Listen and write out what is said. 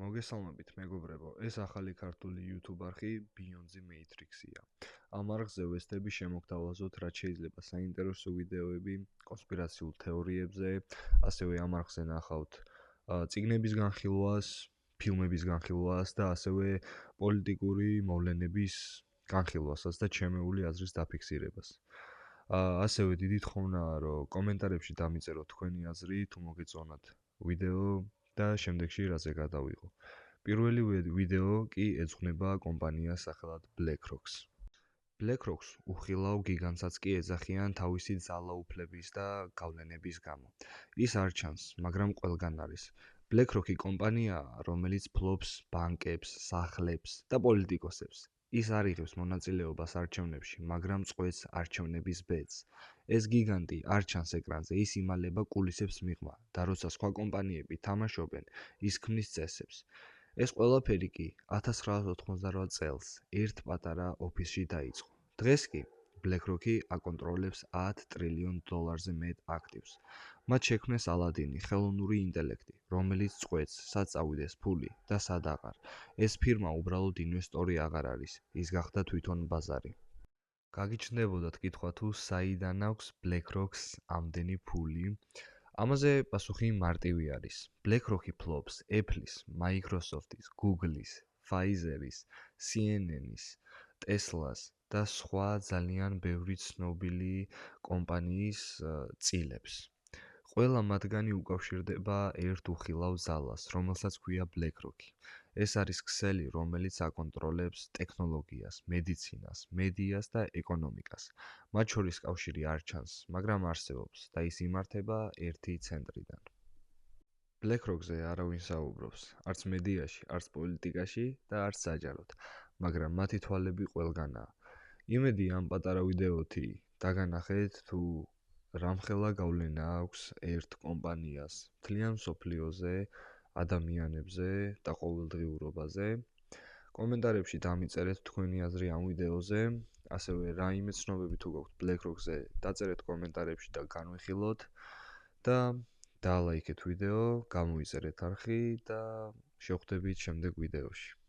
მოგესალმებით მეგობრებო, ეს ახალი ქართული YouTube არხი Beyond the Matrix-ია. ამ არხზე ვესტები შემოგთავაზოთ, რაც შეიძლება საინტერესო ვიდეოები კონსპირაციულ თეორიებზე, ასევე ამ არხზე ნახავთ წიგნების განხილვას, ფილმების განხილვას და ასევე პოლიტიკური მოვლენების განხილვასაც და ჩემეული აზრის დაფიქსირებას. ასევე დიდი თხოვნაა, რომ კომენტარებში დამიწეროთ თქვენი აზრი, თუ მოგეწონათ ვიდეო და შემდეგში რაზე გადავიღო. პირველი ვიდეო კი ეძღვნება კომპანიას სახელად BlackRock-ს. BlackRock-ს უხილავ გიგანტსაც კი ეძახიან თავისი ძალაუფლების და გავლენების გამო. ის არ ჩანს, მაგრამ ყველგან არის. BlackRock-ი კომპანიაა, რომელიც ფლობს ბანკებს, სახლებს და პოლიტიკოსებს. ის არ იღებს მონაწილეობას არჩევნებში, მაგრამ წყვეტს არჩევნების ბედს. ეს გიგანტი არ ჩანს ეკრანზე, ის იმალება კულისებს მიღმა და როცა სხვა კომპანიები თამაშობენ, ის ქმნის წესებს. ეს ყველაფერი კი 1988 წელს ერთ პატარა ოფისში დაიწყო. დღეს კი BlackRock-ი აკონტროლებს $10 ტრილიონ მეტ აქტივს. მათ შექმნეს ალადინი, ხელოვნური ინტელექტი, რომელიც წყვეტს, სად წავიდეს ფული და სად აღარ. ეს ფირმა უბრალოდ ინვესტორი აღარ არის, ის გახდა თვითონ ბაზარი. გაგიჩნდებოდათ კითხვა თუ საიდან აქვს BlackRock-ს ამდენი ფული? ამაზე პასუხი მარტივი არის. BlackRock-ი ფლობს Apple-ის, Microsoft-ის, Google-ის, Pfizer-ის, CNN-ის, Tesla-ს და სხვა ძალიან ბევრი ცნობილი კომპანიის წილებს. ყველა მათგანი უკავშირდება ერთ უხილავ ძალას, რომელსაც ქვია BlackRock-ი. ეს არის ქსელი, რომელიც აკონტროლებს ტექნოლოგიას, მედიცინას, მედიას და ეკონომიკას. მათ შორის კავშირი არ ჩანს, მაგრამ არსებობს და ის იმართება ერთი ცენტრიდან. BlackRock-ზე არავინ საუბრობს, არც მედიაში, არც პოლიტიკაში და არც საჯაროდ, მაგრამ მათი თვალები ყველგანაა. იმედი ამ პატარა ვიდეოთი დაგანახეთ თუ რამხელა გავლენა აქვს ერთ კომპანიას მთლიან მსოფლიოზე, ადამიანებზე და ყოველდღიურობაზე. კომენტარებში დამიწერეთ თქვენი აზრი ამ ვიდეოზე, ასევე რაიმე ცნობები თუ გაქვთ BlackRock-ზე, დაწერეთ კომენტარებში და განვიხილოთ და დალაიქეთ ვიდეო, გამოიწერეთ არხი და შევხვდებით შემდეგ ვიდეოში.